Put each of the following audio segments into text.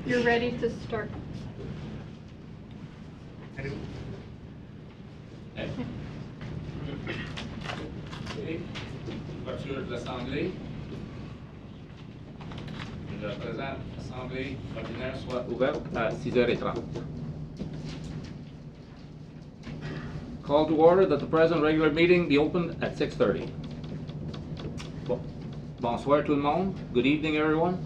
You're ready to start. Ouverture de l'Assemblée. Je présente l'Assemblée ordinaire soit ouverte à 6h30. Call to order that the present regular meeting be opened at 6:30. Bonsoir tout le monde. Good evening, everyone.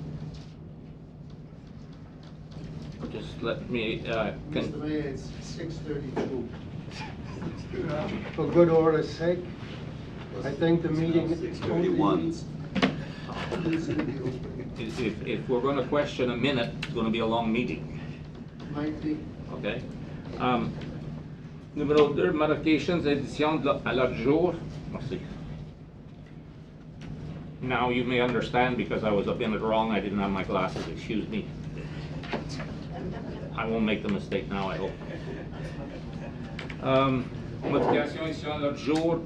Just let me. Mr. Mayor, it's 6:32. For good order's sake, I think the meeting only needs. If we're going to question a minute, it's going to be a long meeting. Might be. Okay. Numéro 2, modifications, additions à l'ordre du jour. Merci. Now you may understand because I was up in it wrong. I didn't have my glasses. Excuse me. I won't make the mistake now, I hope. Modification ici à l'ordre du jour.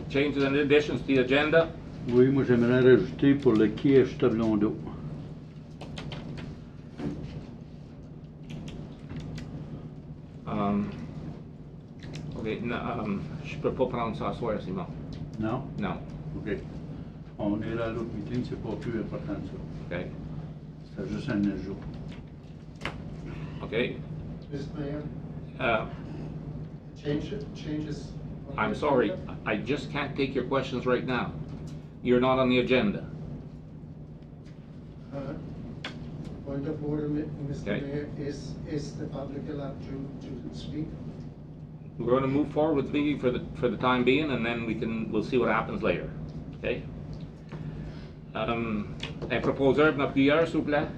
Changes and additions to the agenda. Oui, moi j'aimerais rajouter pour le quai ajustable d'eau. Okay, je peux pas prendre ça à soir, Simon. Non? Non. OK. On est là à l'autre meeting, c'est pas plus important que ça. Okay. C'est juste un ajout. Okay. Mr. Mayor, changes. I'm sorry, I just can't take your questions right now. You're not on the agenda. Point of order, Mr. Okay. Mayor, is the public allowed to speak? We're going to move forward with speaking for the time being, and then we'll see what happens later. Okay. Un proposeur de notre prière, s'il vous plaît.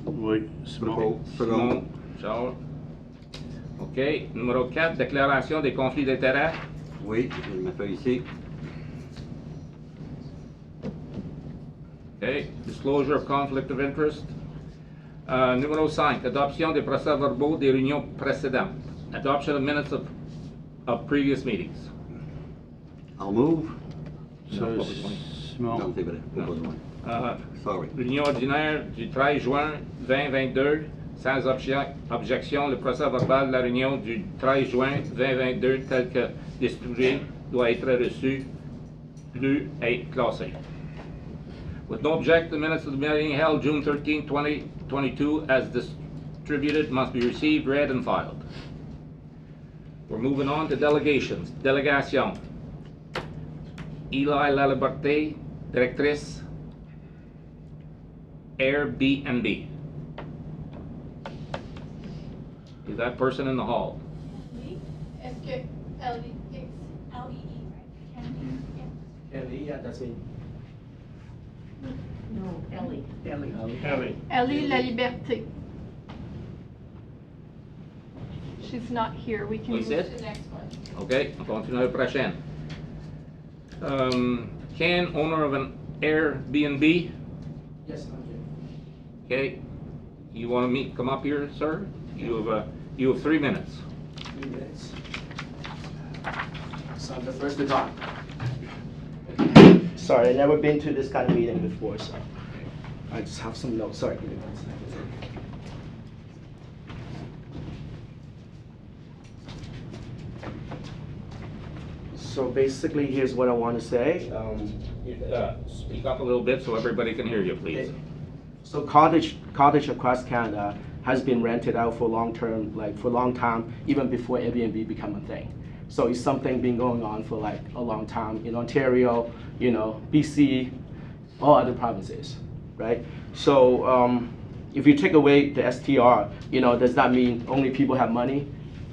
Oui, Simon. Simon, Charles. OK. Numéro 4, déclaration des conflits d'intérêts. Oui, je ma feuille ici. OK. Disclosure of conflict of interest. Numéro 5, adoption des procès-verbaux des réunions précédentes. Adoption of minutes of previous meetings. I'll move. Ça, Non, pas besoin. Simon. Non, c'est vrai, pas besoin. Sorry. Réunion ordinaire du 13 juin 2022, sans objection, le procès verbal de la réunion du 13 juin 2022 tel que distribué doit être reçu, lu et classé. With no objection, the minutes of the meeting held June 13, 2022 as distributed must be received, read, and filed. We're moving on to delegations. Délégation. Eli Laliberté, directrice, Airbnb. Is that person in the hall? Oui. Est-ce que L-E, it's L-E-E, right? Ellie, yeah, that's me. No, Ellie. Ellie. Ellie La Liberté. She's not here. We can Oui, move c'est? to the next one. OK, on continue à la prochaine. Ken, owner of an Airbnb. Yes, I'm here. OK, you want to come up here, sir? You have 3 minutes. 3 minutes. So I'm the first to talk. Sorry, I've never been to this kind of meeting before, so I just have some notes. Sorry, give me 1 second. So basically, here's what I want to say. Speak up a little bit so everybody can hear you, please. So cottage across Canada has been rented out for long term, like for a long time, even before Airbnb became a thing. So it's something been going on for like a long time in Ontario, BC, all other provinces, right? So if you take away the STR, does that mean only people have money,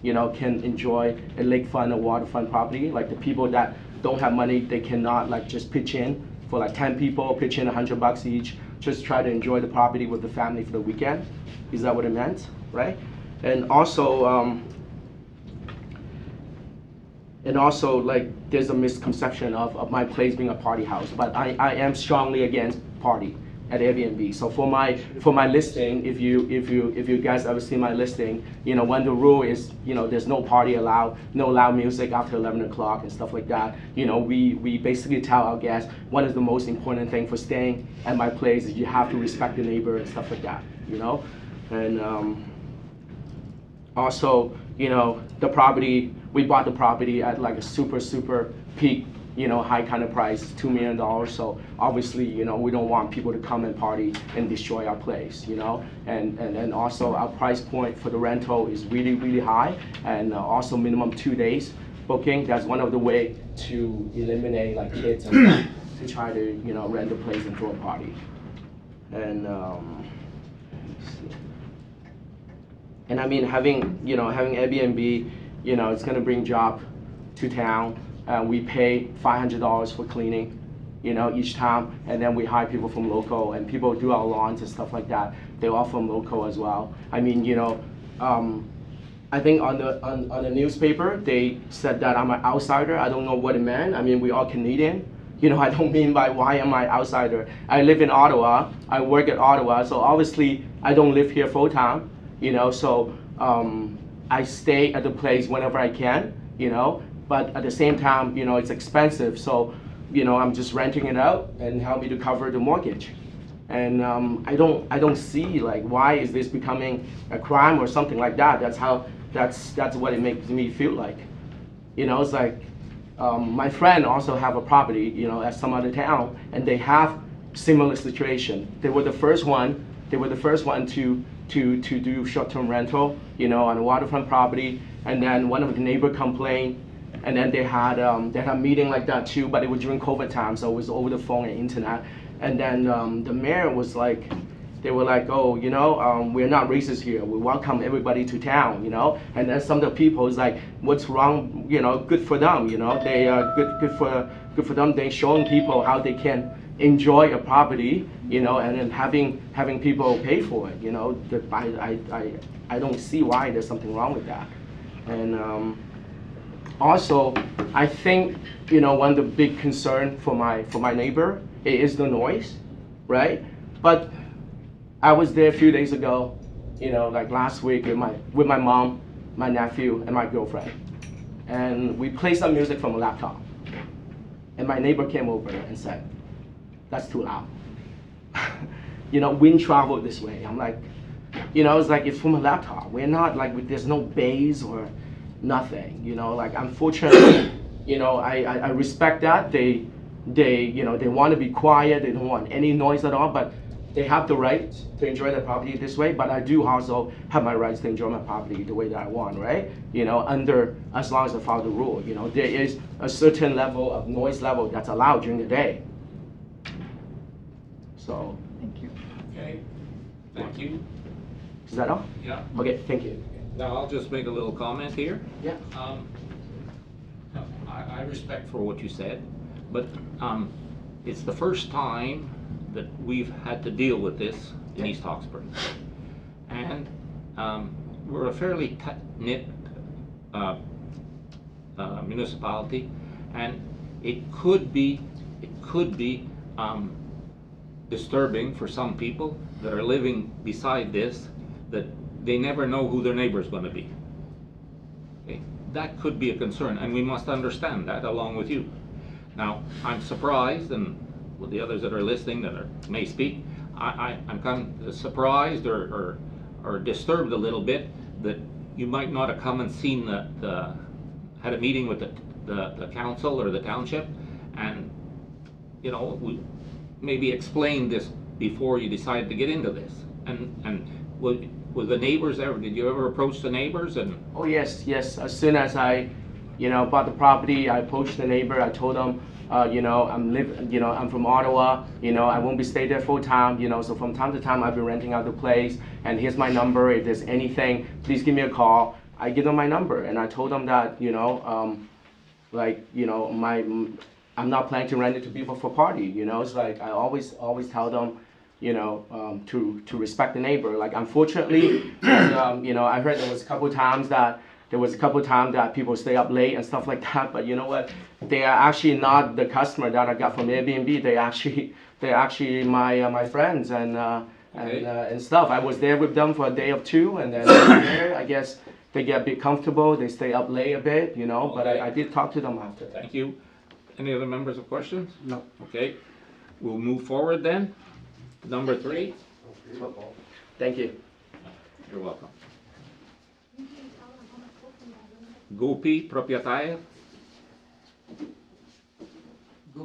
can enjoy a lakefront or waterfront property? Like the people that don't have money, they cannot like just pitch in for like 10 people, pitch in $100 each, just try to enjoy the property with the family for the weekend. Is that what it meant, right? And also like there's a misconception of my place being a party house, but I am strongly against party. at Airbnb. So for my listing, if you guys ever see my listing, when the rule is, there's no party allowed, no loud music after 11 o'clock and stuff like that. We basically tell our guests what is the most important thing for staying at my place is you have to respect the neighbor and stuff like that. And also, the property, we bought the property at like a super peak, high kind of price, $2 million. So obviously, we don't want people to come and party and destroy our place, and also our price point for the rental is really high, and also minimum 2 days booking. That's one of the way to eliminate like kids and to try to, rent the place and throw a party. And and I mean, having Airbnb, it's gonna bring job to town. We pay $500 for cleaning, each time, and then we hire people from local, and people do our lawns and stuff like that. They're all from local as well. I mean, I think on the newspaper they said that I'm an outsider. I don't know what it meant. I mean, we all Canadian. I don't mean by why am I outsider. I live in Ottawa. I work at Ottawa, so obviously I don't live here full time. So I stay at the place whenever I can, but at the same time, it's expensive, so, I'm just renting it out and help me to cover the mortgage. And I don't see like why is this becoming a crime or something like that. That's what it makes me feel like. It's like my friend also have a property, at some other town, and they have similar situation. They were the first one to do short-term rental, on a waterfront property, and then one of the neighbor complained, and then they had a meeting like that too, but it was during COVID time, so it was over the phone and internet. And then the mayor was like, they were like, oh, we're not racist here. We welcome everybody to town, And then some of the people is like, what's wrong? Good for them, They good for them. They showing people how they can enjoy a property, and then having people pay for it. I don't see why there's something wrong with that. And also, I think one of the big concern for my neighbor is the noise, right? But I was there a few days ago, like last week with my mom, my nephew, and my girlfriend, and we played some music from a laptop, and my neighbor came over and said, "That's too loud." Wind traveled this way. I'm like, it's like it's from a laptop. We're not like there's no bass or nothing. Like unfortunately, I respect that they want to be quiet. They don't want any noise at all, but they have the right to enjoy their property this way. But I do also have my rights to enjoy my property the way that I want, right? As long as I follow the rule. There is a certain level of noise level that's allowed during the day. So. Thank you. Okay, thank you. Is that all? Yeah. Okay, thank you. Now, I'll just make a little comment here. Yeah. I respect for what you said, but it's the first time that we've had to deal with this in East Hawkesbury. And we're a fairly tight-knit municipality, and it could be disturbing for some people that are living beside this, that they never know who their neighbor is going to be. Okay? That could be a concern, and we must understand that along with you. Now, I'm surprised, and with the others that are listening that may speak, I'm kind of surprised or disturbed a little bit that you might not have come and seen had a meeting with the council or the township, and we maybe explain this before you decided to get into this. And was the neighbors ever? Did you ever approach the neighbors? And oh yes. As soon as I, bought the property, I approached the neighbor. I told them, I'm from Ottawa. I won't be staying there full time. So from time to time I've been renting out the place. And here's my number. If there's anything, please give me a call. I give them my number, and I told them that I'm not planning to rent it to people for party. It's like I always tell them, to respect the neighbor. Like unfortunately, I heard there was a couple of times that people stay up late and stuff like that. But you know what? They are actually not the customer that I got from Airbnb. They actually they're actually my friends Okay. and stuff. I was there with them for a day or two, and then there, I guess they get a bit comfortable. They stay up late a bit, you know. But Okay. I did talk to them after. Thank you. Any other members of questions? No. Okay, we'll move forward then. Number 3. Thank you. You're welcome. Gopi, propriétaire.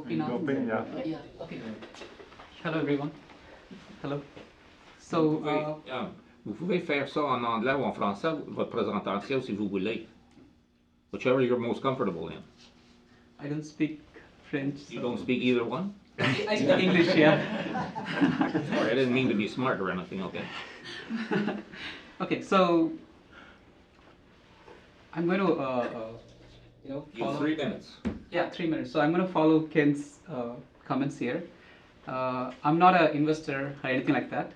Yeah, okay. Hello everyone. Hello. So, Vous pouvez faire ça en anglais ou en français, votre présentation, si vous voulez. Whichever you're most comfortable in. I don't speak French. You don't speak either one? I speak English, yeah. Sorry, I didn't mean to be smart or anything, okay? Okay, so I'm going to, You have 3 minutes. Yeah, 3 minutes. So I'm going to follow Ken's comments here. I'm not an investor or anything like that.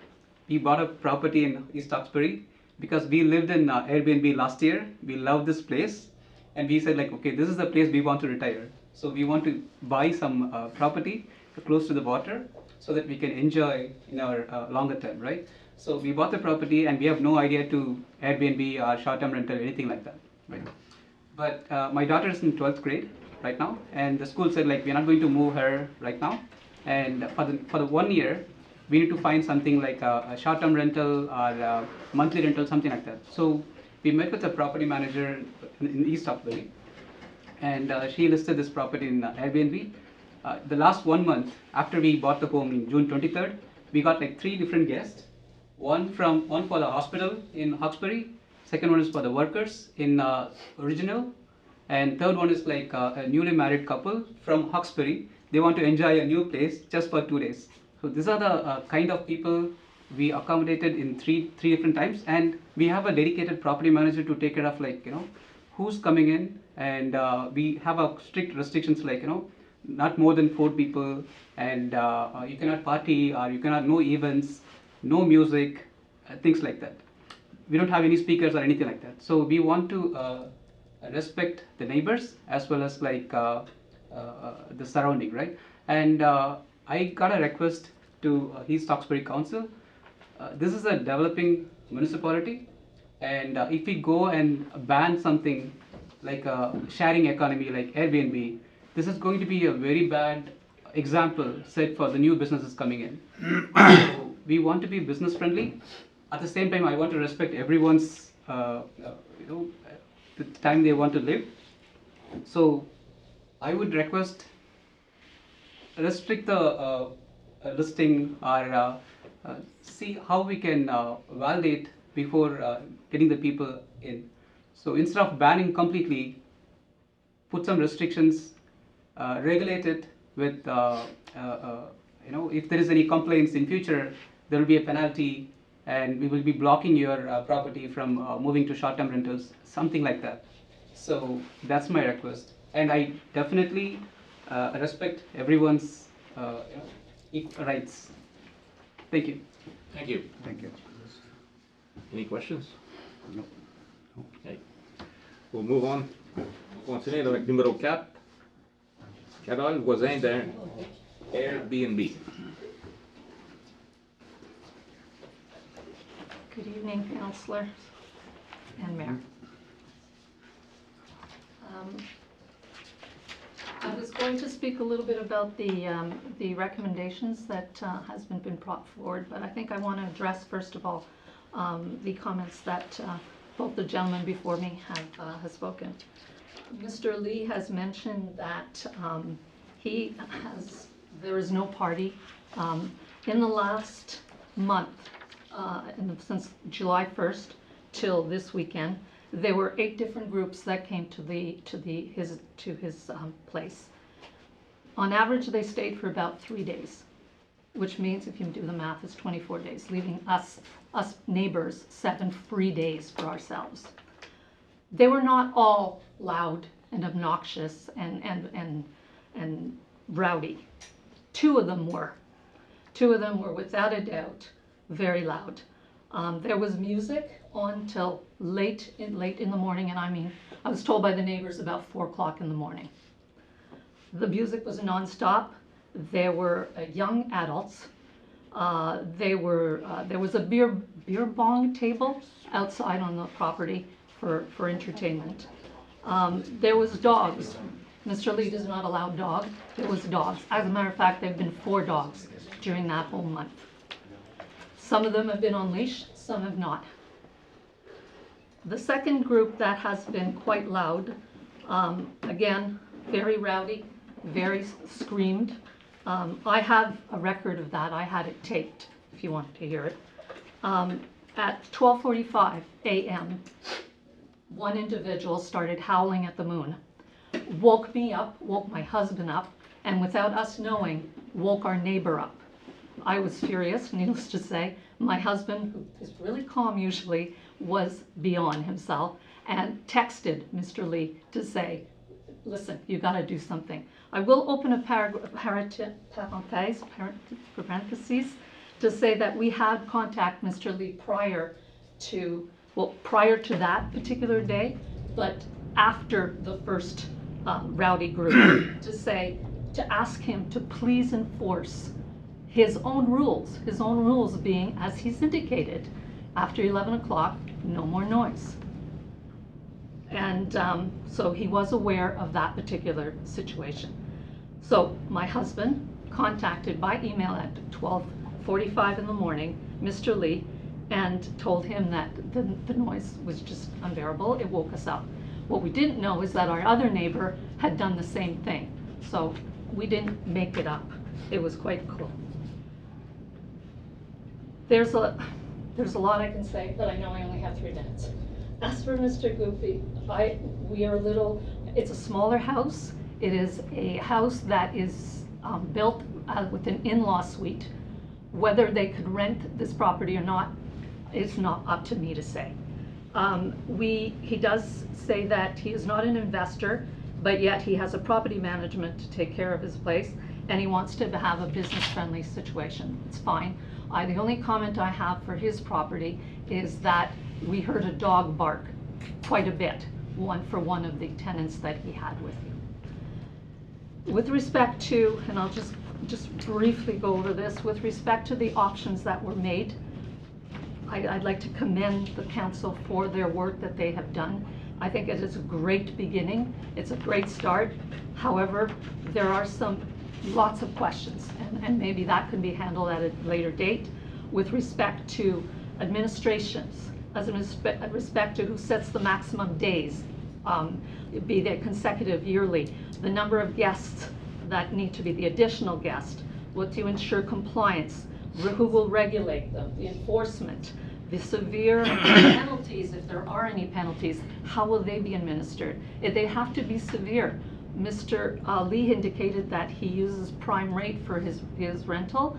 We bought a property in East Hawkesbury because we lived in Airbnb last year. We love this place, and we said like, okay, this is the place we want to retire. So we want to buy some property close to the water so that we can enjoy in our longer term, right? So we bought the property and we have no idea to Airbnb or short-term rental, anything like that, right? But my daughter is in 12th grade right now, and the school said like we're not going to move her right now, and for the 1 year we need to find something like a short-term rental or a monthly rental, something like that. So we met with the property manager in East Hawkesbury, and she listed this property in Airbnb. The last 1 month after we bought the home in June 23rd, we got like 3 different guests. One for the hospital in Hawkesbury, second one is for the workers in Original, and third one is like a newly married couple from Hawkesbury. They want to enjoy a new place just for 2 days. So these are the kind of people we accommodated in three different times, and we have a dedicated property manager to take care of like who's coming in, and we have a strict restrictions like not more than 4 people, and you cannot party or you cannot no events, no music, things like that. We don't have any speakers or anything like that. So we want to respect the neighbors as well as like the surrounding, right? And I got a request to East Hawkesbury Council. This is a developing municipality, and if we go and ban something like a sharing economy like Airbnb, this is going to be a very bad example set for the new businesses coming in. So we want to be business friendly. At the same time, I want to respect everyone's the time they want to live. So I would request restrict the listing or see how we can validate before getting the people in. So instead of banning completely, put some restrictions, regulate it with if there is any complaints in future, there will be a penalty, and we will be blocking your property from moving to short-term rentals, something like that. So that's my request, and I definitely respect everyone's rights. Thank you. Thank you. Thank you. Any questions? No. Okay. We'll move on. On continue avec numéro 4. Carole, voisin d'un Airbnb. Good evening, Councillor and Mayor. I was going to speak a little bit about the recommendations that has been brought forward, but I think I want to address first of all the comments that both the gentlemen before me have spoken. Mr. Lee has mentioned that there is no party. In the last month, since July 1st till this weekend, there were 8 different groups that came to his place. On average, they stayed for about 3 days, which means if you do the math, it's 24 days, leaving us neighbors 7 free days for ourselves. They were not all loud and obnoxious and rowdy. 2 of them were. 2 of them were without a doubt very loud. There was music on till late in the morning, and I was told by the neighbors about 4 o'clock in the morning. The music was nonstop. There were young adults. There was a beer bong table outside on the property for entertainment. There was dogs. Mr. Lee does not allow dogs. There was dogs. As a matter of fact, there have been 4 dogs during that whole month. Some of them have been on leash, some have not. The second group that has been quite loud, again, very rowdy, very screamed. I have a record of that. I had it taped, if you want to hear it. At 12:45 a.m., one individual started howling at the moon, woke me up, woke my husband up, and without us knowing, woke our neighbor up. I was furious, needless to say. My husband, who is really calm usually, was beyond himself and texted Mr. Lee to say, listen, you got to do something. I will open a parentheses to say that we had contact Mr. Lee prior to that particular day, but after the first rowdy group, to ask him to please enforce his own rules being, as he's indicated, after 11 o'clock, no more noise. And so he was aware of that particular situation. So my husband contacted by email at 12:45 in the morning, Mr. Lee, and told him that the noise was just unbearable. It woke us up. What we didn't know is that our other neighbor had done the same thing. So we didn't make it up. It was quite cool. There's a lot I can say, but I know I only have 3 minutes. As for Mr. Goofy, it's a smaller house. It is a house that is built with an in-law suite. Whether they could rent this property or not, it's not up to me to say. He does say that he is not an investor, but yet he has a property management to take care of his place, and he wants to have a business-friendly situation. It's fine. The only comment I have for his property is that we heard a dog bark quite a bit, for one of the tenants that he had with him. With respect to, and I'll just briefly go over this, with respect to the options that were made, I'd like to commend the council for their work that they have done. I think it is a great beginning. It's a great start. However, there are lots of questions, and maybe that can be handled at a later date with respect to administrations, respect to who sets the maximum days, be they consecutive, yearly, the number of guests that need to be the additional guest, what to ensure compliance, who will regulate them, the enforcement, the severe penalties, if there are any penalties, how will they be administered? They have to be severe. Mr. Lee indicated that he uses prime rate for his rental.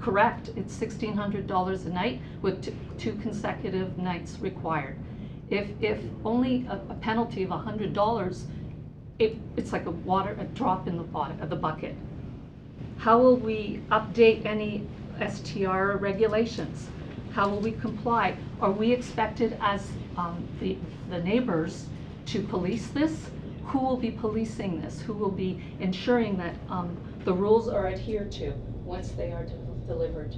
Correct, it's $1,600 a night with 2 consecutive nights required. If only a penalty of $100, it's like a drop in the bucket. How will we update any STR regulations? How will we comply? Are we expected as the neighbors to police this? Who will be policing this? Who will be ensuring that the rules are adhered to once they are delivered?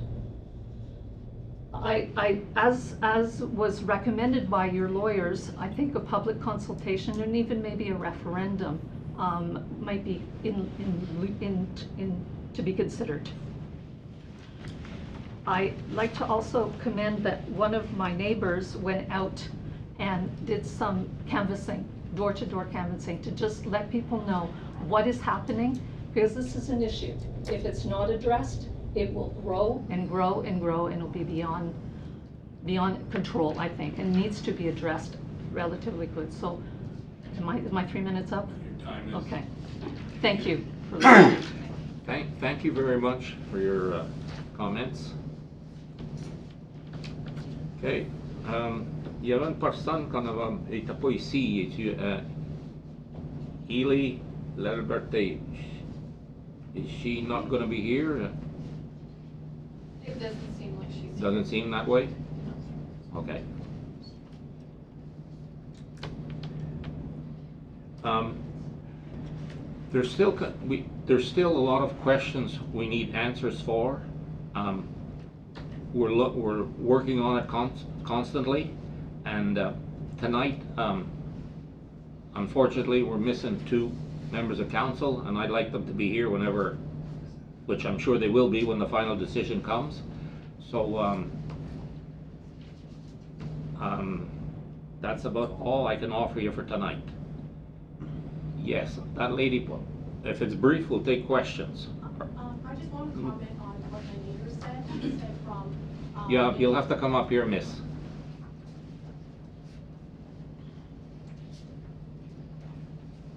As was recommended by your lawyers, I think a public consultation and even maybe a referendum might be to be considered. I'd like to also commend that one of my neighbors went out and did some canvassing, door-to-door canvassing, to just let people know what is happening, because this is an issue. If it's not addressed, it will grow and grow and grow, and it'll be beyond control, I think, and needs to be addressed relatively good. So, is my 3 minutes up? Your time is. Okay. Thank you for listening to me. Thank you very much for your comments. Okay. Il y avait une personne qu'on n'était pas ici, Ely Liberté. Is she not going to be here? It doesn't seem like she's. Doesn't seem that way? Okay. There's still a lot of questions we need answers for. We're working on it constantly, and tonight, unfortunately, we're missing 2 members of council, and I'd like them to be here whenever, which I'm sure they will be when the final decision comes. So that's about all I can offer you for tonight. Yes, that lady, if it's brief, we'll take questions. I just want to comment on what my neighbor said. He said from. Yeah, you'll have to come up here, miss.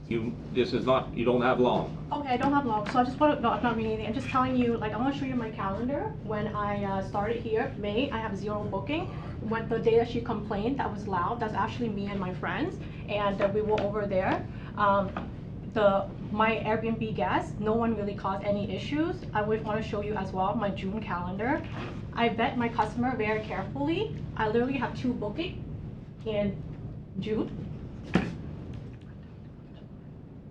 You don't have long. Okay, I don't have long, so I just want to, no, I'm not reading anything. I'm just telling you, like, I want to show you my calendar. When I started here, May, I have 0 booking. When the day that she complained that was loud, that's actually me and my friends, and we were over there. My Airbnb guests, no one really caused any issues. I would want to show you as well my June calendar. I vet my customer very carefully. I literally have 2 bookings in June.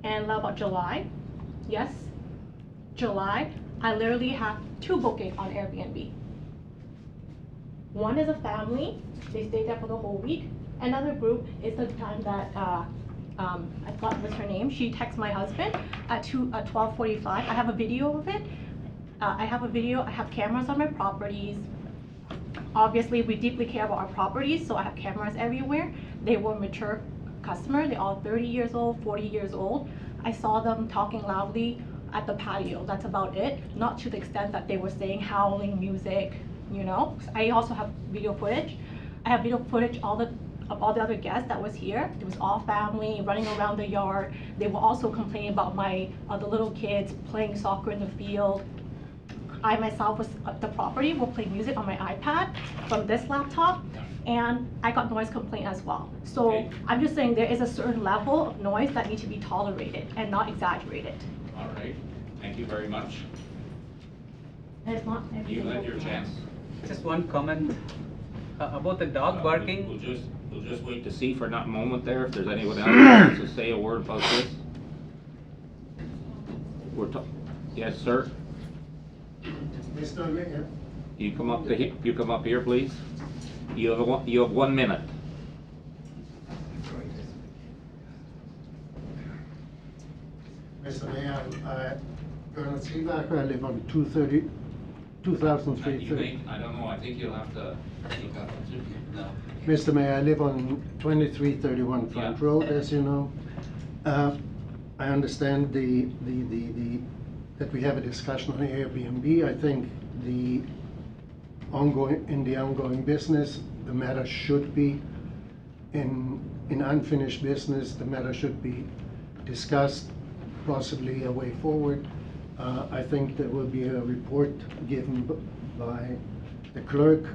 And about July, yes, July, I literally have 2 bookings on Airbnb. One is a family, they stayed there for the whole week. Another group is the time that, I forgot what's her name, she texted my husband at 12:45. I have a video of it. I have cameras on my properties. Obviously, we deeply care about our properties, so I have cameras everywhere. They were mature customers, they're all 30 years old, 40 years old. I saw them talking loudly at the patio, that's about it. Not to the extent that they were saying howling music, you know. I also have video footage. I have video footage of all the other guests that was here. It was all family running around the yard. They were also complaining about the little kids playing soccer in the field. I myself was at the property, will play music on my iPad from this laptop, and I got noise complaint as well. So Okay. I'm just saying there is a certain level of noise that needs to be tolerated and not exaggerated. All right, thank you very much. And it's not You everything. had your chance. Just one comment about the dog barking. We'll just wait to see for that moment there, if there's anyone else who wants to say a word about this. Yes, sir? Mr. Mayor, You come up here, please. You have 1 minute. Mr. Mayor, Bernard Seebacher, I live on 2003. I don't know, I think you'll have to. No. Mr. Mayor, I live on 2331 Front Yeah. Road, as you know. I understand that we have a discussion on Airbnb. I think in the ongoing business, the matter should be in unfinished business. The matter should be discussed, possibly a way forward. I think there will be a report given by the clerk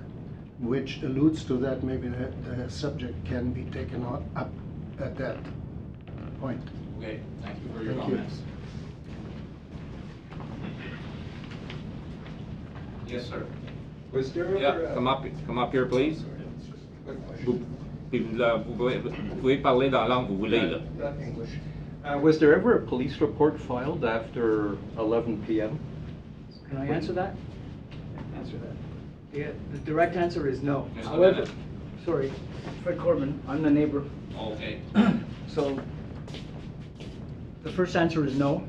which alludes to that. Maybe the subject can be taken up at that point. Okay, thank you for your Thank you. comments. Yes, sir. Was there Yeah, ever, come up here, please. Vous pouvez parler dans la langue que vous voulez, là. not English. Was there ever a police report filed after 11 p.m.? Can I answer that? Answer that. Yeah, the direct answer is no. Mr. However, Bennett. sorry, Fred Corbin, I'm the neighbor. Okay. So, the first answer is no.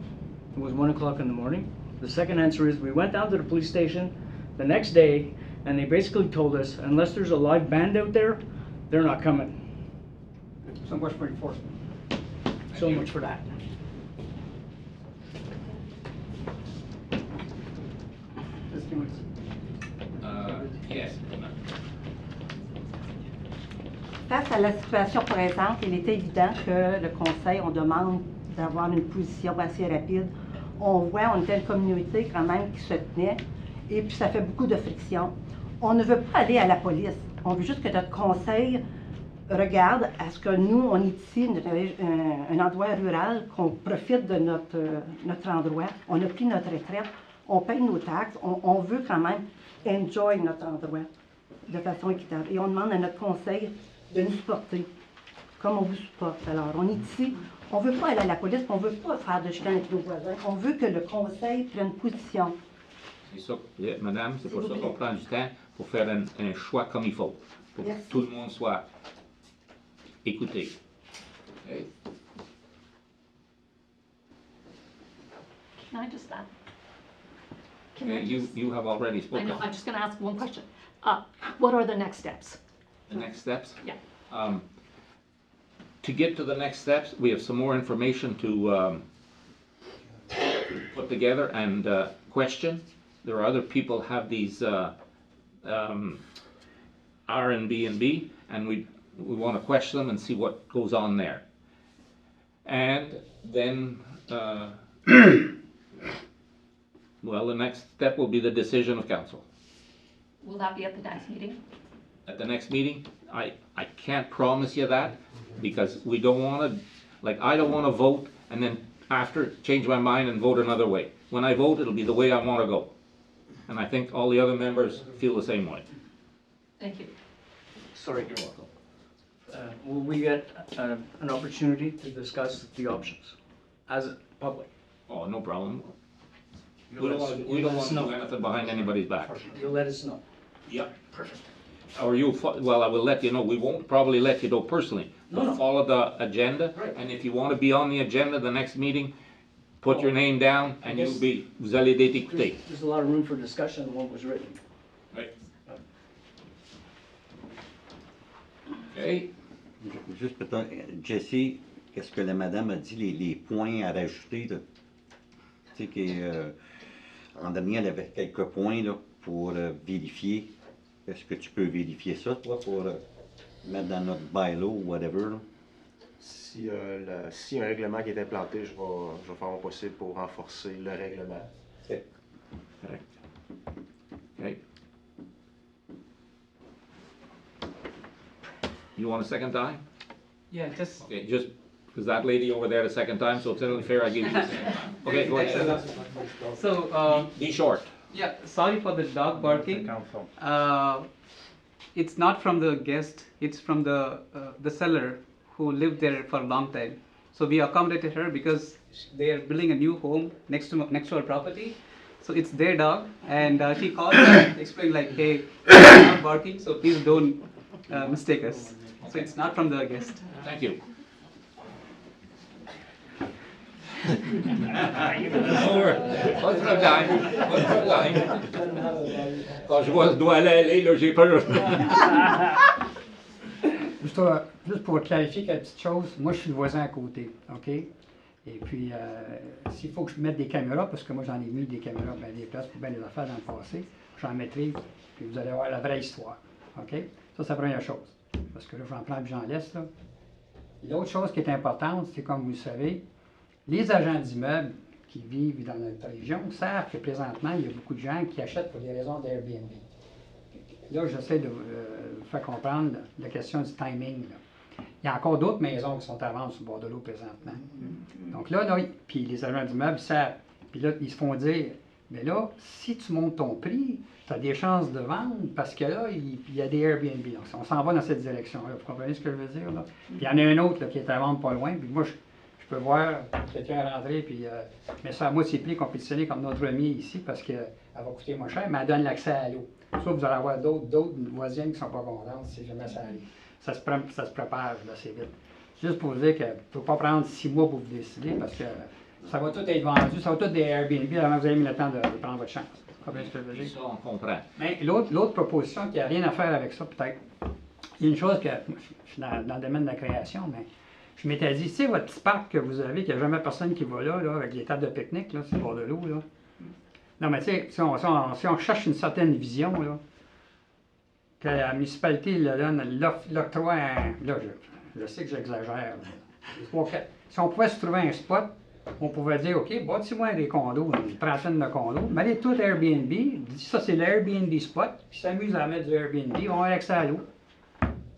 It was 1 o'clock in the morning. The second answer is we went down to the police station the next day, and they basically told us, unless there's a live band out there, they're not coming. So much for enforcement. So much for that. Yes. Face à la situation présente, il est évident que le Conseil, on demande d'avoir une position assez rapide. On voit, on était une communauté quand même qui se tenait, et puis ça fait beaucoup de friction. On ne veut pas aller à la police. On veut juste que notre Conseil regarde à ce que nous, on est ici, un endroit rural, qu'on profite de notre endroit. On a pris notre retraite, on paye nos taxes, on veut quand même enjoy notre endroit de façon équitable. Et on demande à notre Conseil de nous supporter, comme on vous supporte. Alors, on est ici, on veut pas aller à la police, on veut pas faire de chicane avec nos voisins. On veut que le conseil prenne position. C'est ça, madame, c'est pour S'il ça vous qu'on plaît. prend du temps pour faire un choix comme il faut, pour Merci. que tout le monde soit écouté. Okay. Can I just add? Can I You, just- you have already I spoken. know, I'm just gonna ask one question. What are the next steps? The next steps? Yeah. To get to the next steps, we have some more information to put together and question. There are other people have these R&B, and we want to question them and see what goes on there. And then, well, the next step will be the decision of council. Will that be at the next meeting? At the next meeting, I can't promise you that, because we don't want to, like, I don't want to vote and then after change my mind and vote another way. When I vote, it'll be the way I want to go. And I think all the other members feel the same way. Thank you. Sorry, you're welcome. Will we get an opportunity to discuss the options as a public? Oh, no problem. You'll We don't let us- want to you'll let us do know. anything behind anybody's back. You'll let us know. Yeah. Perfect. Or well, I will let you know, we won't probably let you know personally. No, But no. follow the agenda, Right. and if you want to be on the agenda the next meeting, put your name down I and guess- vous allez être écouté. There's a lot of room for discussion on what was written. Right. Okay. Juste peut-être, Jessie, qu'est-ce que la madame a dit, les points à rajouter, là? Tu sais qu'en dernier, elle avait quelques points là, pour vérifier. Est-ce que tu peux vérifier ça, toi, pour mettre dans notre bylaw ou whatever, là? Si y a un règlement qui est implanté, je vais faire mon possible pour renforcer le règlement. Okay. You want a second time? Yeah, just. Okay, just because that lady over there the second time, so it's only fair I give you the second time. Okay, go ahead. So, Be short. yeah, sorry for the dog barking. It's not from the guest, it's from the seller who lived there for a long time. So we accommodated her because they are building a new home next to our property. So it's their dog, and she called and explained like, hey, it's not barking, so please don't mistake us. So it's not from the guest. Thank you. Pas de problème. Quand je vois ce doigt aller, là, j'ai peur. Juste pour clarifier quelque petite chose, moi je suis le voisin à côté, OK? Et puis, s'il faut que je mette des caméras, parce que moi j'en ai mis des caméras, ben, des places pour bien les affaires dans le passé, j'en mettrai, puis vous allez voir la vraie histoire, OK? Ça, c'est la première chose, parce que là, j'en prends et j'en laisse, là. L'autre chose qui est importante, c'est comme vous le savez, les agents d'immeubles qui vivent dans notre région savent que présentement, il y a beaucoup de gens qui achètent pour des raisons d'Airbnb. Là, j'essaie de vous faire comprendre la question du timing, là. Il y a encore d'autres maisons qui sont à vendre sur le bord de l'eau présentement. Donc là, puis les agents d'immeubles savent. Puis là, ils se font dire, mais là, si tu montes ton prix, tu as des chances de vendre parce que là, il y a des Airbnb. Donc, on s'en va dans cette direction-là. Vous comprenez ce que je veux dire, là? Puis il y en a un autre là, qui est à vendre pas loin. Puis moi, je peux voir quelqu'un rentrer puis mettre ça à moitié prix, compétitionner comme notre ami ici parce qu'elle va coûter moins cher, mais elle donne l'accès à l'eau. Soit vous allez avoir d'autres voisines qui ne sont pas contentes si jamais ça arrive. Ça se propage assez vite. Juste pour vous dire qu'il ne faut pas prendre 6 mois pour vous décider parce que ça va tout être vendu, ça va tout des Airbnb avant que vous ayez mis le temps de prendre votre chance. Vous comprenez ce que je veux dire? Ça, on comprend. Mais l'autre proposition qui n'a rien à faire avec ça, peut-être, il y a une chose que je suis dans le domaine de la création, mais je m'étais dit, tu sais, votre petit parc que vous avez, qu'il n'y a jamais personne qui va là, avec les tables de pique-nique, là, sur le bord de l'eau, là. Non, mais tu sais, si on cherche une certaine vision, là, que la municipalité l'octroie là, je sais que j'exagère. Si on pouvait se trouver un spot, on pouvait dire, OK, bâtis-moi des condos, une trentaine de condos, mettez tout Airbnb, dis ça c'est l'Airbnb spot, puis s'amuse à mettre du Airbnb, on a accès à l'eau.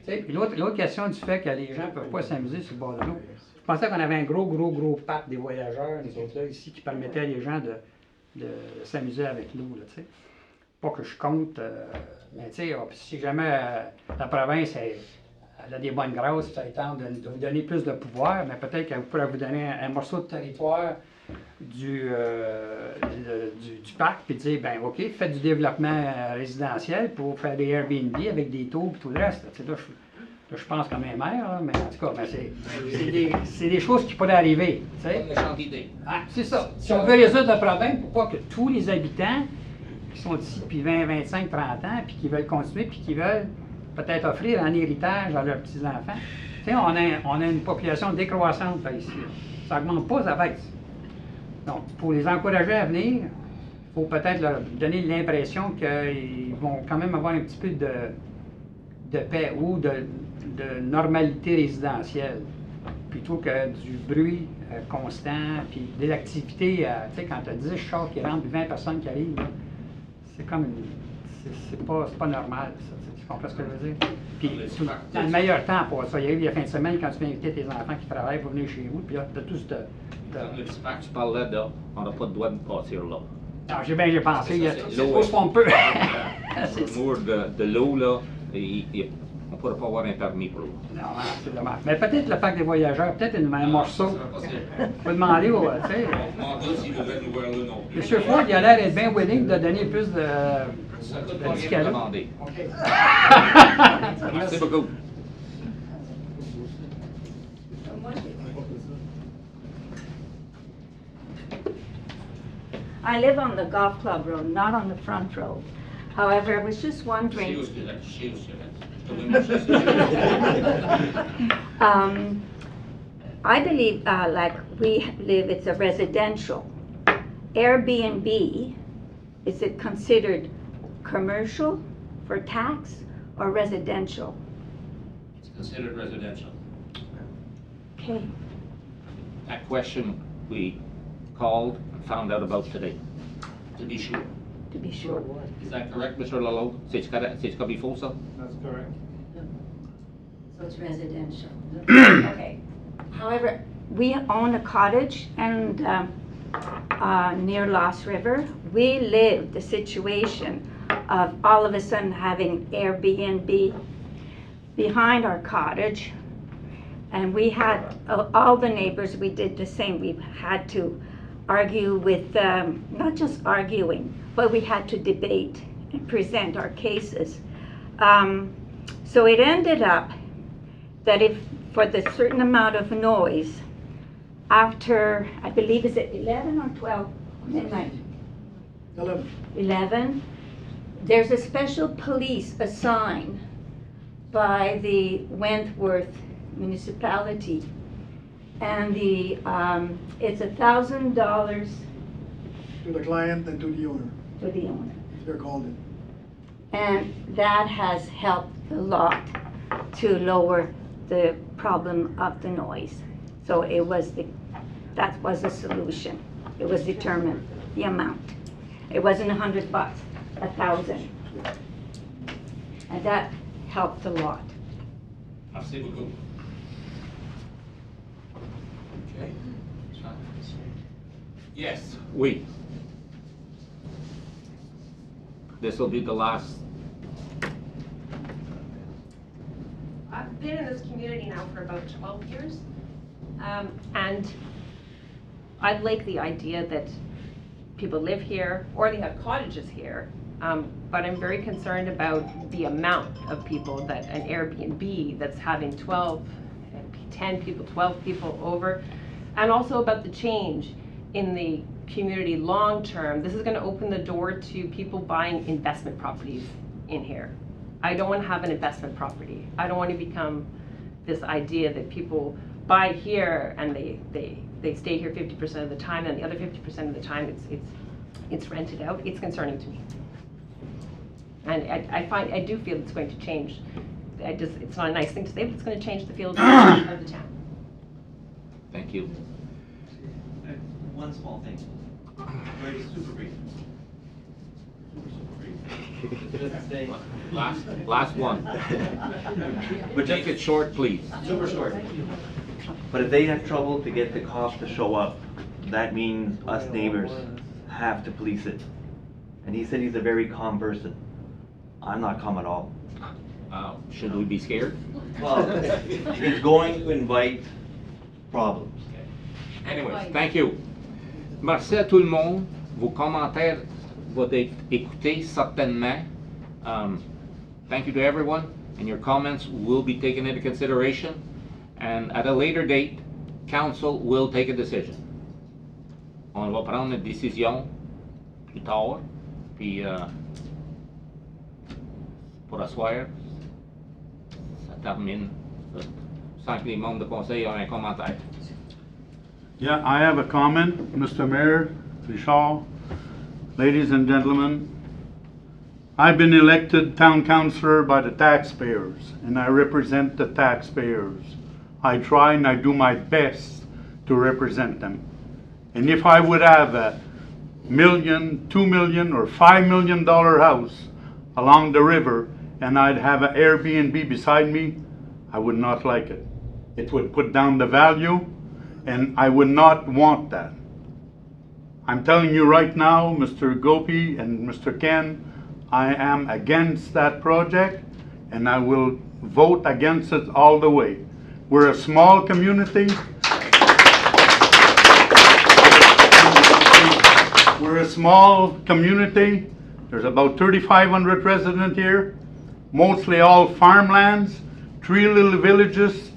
Puis l'autre question du fait que les gens ne peuvent pas s'amuser sur le bord de l'eau. Je pensais qu'on avait un gros parc des voyageurs, nous autres là, ici, qui permettait à les gens de s'amuser avec l'eau, tu sais. Pas que je compte, mais tu sais, si jamais la province elle a des bonnes grâces, ça tente de vous donner plus de pouvoir, mais peut-être qu'elle pourrait vous donner un morceau de territoire du parc, puis dire, ben OK, faites du développement résidentiel pour faire des Airbnb avec des taux et tout le reste. Tu sais, là, je pense comme un maire, là, mais en tout cas, ben, c'est des choses qui pourraient arriver. Tu sais. Ah, c'est ça. Si on veut résoudre le problème, pour pas que tous les habitants qui sont ici depuis 20, 25, 30 ans, puis qui veulent continuer, puis qui veulent peut-être offrir un héritage à leurs petits-enfants. Tu sais, on a une population décroissante là, ici. Ça augmente pas, ça baisse. Donc, pour les encourager à venir, il faut peut-être leur donner l'impression qu'ils vont quand même avoir un petit peu de paix ou de normalité résidentielle, plutôt que du bruit constant, puis des activités, tu sais, quand tu as 10 chars qui rentrent, puis 20 personnes qui arrivent, c'est comme c'est pas normal, ça, tu comprends ce que je veux dire? Puis, dans le meilleur temps pour ça, il arrive la fin de semaine quand tu viens inviter tes enfants qui travaillent pour venir chez vous, puis là, tu as tout ce... Le petit parc, tu parlais là, on n'a pas le droit de passer là. Non, j'ai pensé, c'est L'eau, ce qu'on peut. Le mur de l'eau, là, on ne pourrait pas avoir un permis pour l'eau. Non, c'est dommage. Mais peut-être le parc des voyageurs, peut-être un morceau. On peut demander au, tu sais... Monsieur Ford, il a l'air d'être bien willing de donner plus de cadeaux. OK. Merci beaucoup. I live on the golf club road, not on the front road. However, I was just wondering. I believe, like we live, it's a residential. Airbnb, is it considered commercial for tax or residential? It's considered residential. Okay. That question we called and found out about today, to be sure. To be sure. Is that correct, Mr. Lalo? C'est comme il faut, ça? That's correct. So it's residential. Okay. However, we own a cottage and near Lost River. We lived the situation of all of a sudden having Airbnb behind our cottage, and we had all the neighbors. We did the same. We had to argue with not just arguing, but we had to debate and present our cases. So it ended up that if for the certain amount of noise, after, I believe, is it 11 or 12 midnight? 11. There's a special police assigned by the Wentworth municipality, and the it's $1,000 to the client and to the owner. to the owner. If they're called in. And that has helped a lot to lower the problem of the noise. So that was a solution. It was determined, the amount. It wasn't $100, 1,000. And that helped a lot. Merci beaucoup. Okay. Yes, oui. This will be the last. I've been in this community now for about 12 years, and I like the idea that people live here or they have cottages here, but I'm very concerned about the amount of people that an Airbnb that's having 10 people, 12 people over, and also about the change in the community long term. This is going to open the door to people buying investment properties in here. I don't want to have an investment property. I don't want to become this idea that people buy here and they stay here 50% of the time, and the other 50% of the time it's rented out. It's concerning to me, and I do feel it's going to change. It's not a nice thing to say, but it's going to change the feel of the town. Thank you. One small thing. Very super brief. Last one. But make it short, please. Super short. But if they have trouble to get the cops to show up, that means us neighbors have to police it. And he said he's a very calm person. I'm not calm at all. Should we be scared? Well, he's going to invite problems. Anyways, thank you. Merci à tout le monde. Vos commentaires vont être écoutés certainement. Thank you to everyone, and your comments will be taken into consideration. And at a later date, council will take a decision. On va prendre une décision plus tard, puis pour asseoir, ça termine sans que les membres de conseil aient un commentaire. Yeah, I have a comment, Mr. Mayor, Richard, ladies and gentlemen. I've been elected town councillor by the taxpayers, and I represent the taxpayers. I try and I do my best to represent them. And if I would have a $1 million, $2 million, or $5 million house along the river, and I'd have an Airbnb beside me, I would not like it. It would put down the value, and I would not want that. I'm telling you right now, Mr. Gopi and Mr. Ken, I am against that project, and I will vote against it all the way. We're a small community. We're a small community. There's about 3,500 residents here, mostly all farmlands, 3 little villages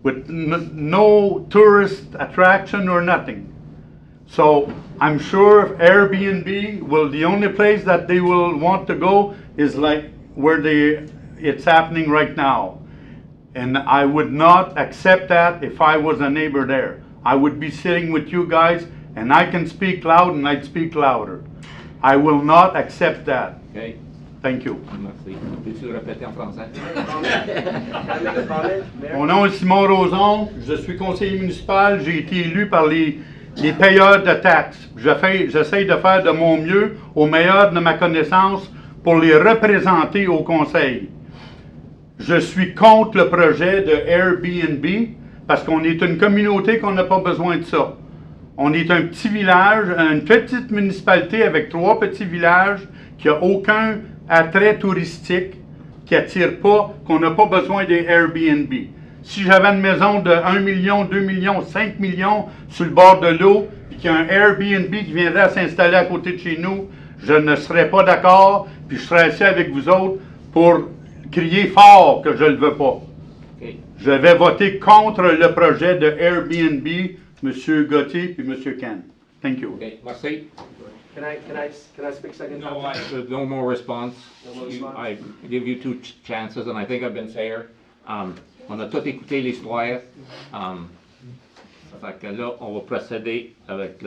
with no tourist attraction or nothing. So I'm sure Airbnb will, the only place that they will want to go is like where it's happening right now. And I would not accept that if I was a neighbor there. I would be sitting with you guys, and I can speak loud and I'd speak louder. I will not accept that. Okay. Thank you. Merci. Peux-tu le répéter en français? Mon nom est Simon Roson, je suis conseiller municipal, j'ai été élu par les payeurs de taxes. J'essaie de faire de mon mieux, au meilleur de ma connaissance, pour les représenter au conseil. Je suis contre le projet de Airbnb parce qu'on est une communauté qu'on n'a pas besoin de ça. On est un petit village, une petite municipalité avec 3 petits villages qui n'a aucun attrait touristique, qui attire pas, qu'on n'a pas besoin des Airbnb. Si j'avais une maison de 1 million, 2 millions, 5 millions sur le bord de l'eau, puis qu'il y a un Airbnb qui viendrait à s'installer à côté de chez nous, je ne serais pas d'accord, puis je serais assis avec vous autres pour crier fort que je ne le veux pas. Okay. Je vais voter contre le projet de Airbnb, M. Gauthier puis M. Ken. Thank you. Okay, merci. Can I speak second? No more response. No more response? I give you 2 chances, and I think I've been fair. On a tout écouté l'histoire. Fait que là, on va procéder avec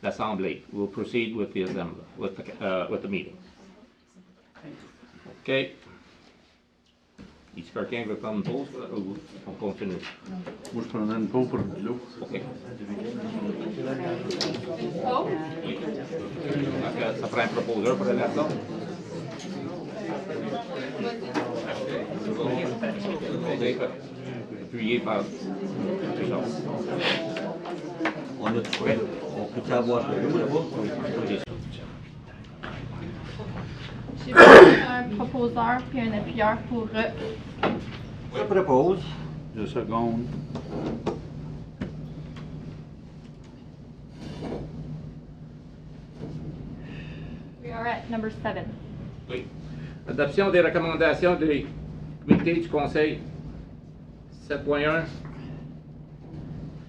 l'Assemblée. We'll proceed with the assembly, with the meeting. Okay. Est-ce que quelqu'un veut prendre une pause ou on continue? Moi, je prendrais une pause pour de l'eau. OK. Ça prend un proposeur pour la leçon? Appuyé par Richard. On peut avoir de l'eau là-bas? J'ai un proposeur puis un appuyeur pour... Je propose. 2 secondes. We are at number 7. Oui. Adoption des recommandations du comité du conseil 7.1.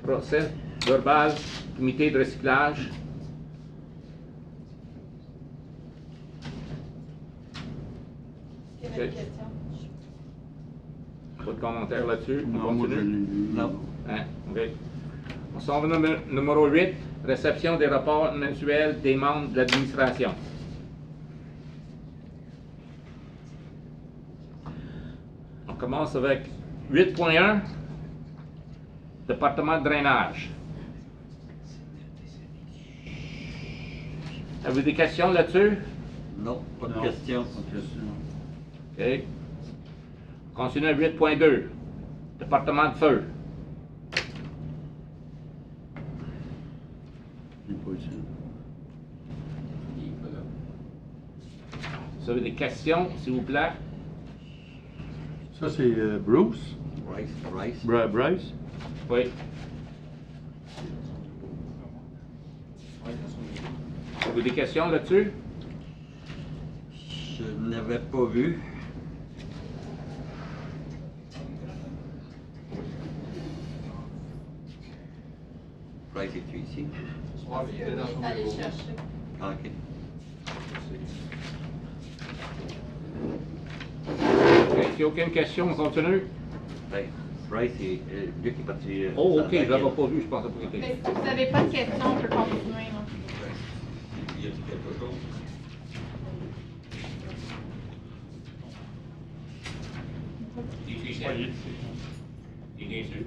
Procès verbal, comité de recyclage. Okay. Pas de commentaires là-dessus? Non, moi, je l'ai lu. Non. Hein? OK. On s'en va au numéro 8, réception des rapports mensuels des membres de l'administration. On commence avec 8.1, département de drainage. Avez-vous des questions là-dessus? Non, pas de Non. question. OK. On continue à 8.2, département de feu. Il est pas ici. Vous avez des questions, s'il vous plaît? Ça, c'est Bruce? Bryce. Bryce? Oui. Avez-vous des questions là-dessus? Je n'avais pas vu. Bryce, es-tu ici? Allez chercher. Ah, ok. Ok, s'il n'y a aucune question, on continue? Ben, Bryce, c'est Luc qui est parti. Oh, ok, je ne l'avais pas vu, je pensais pas qu'il était. Mais si vous n'avez pas de questions, on peut continuer. Là. Il y a quelque chose? Il est ici. Il est ici.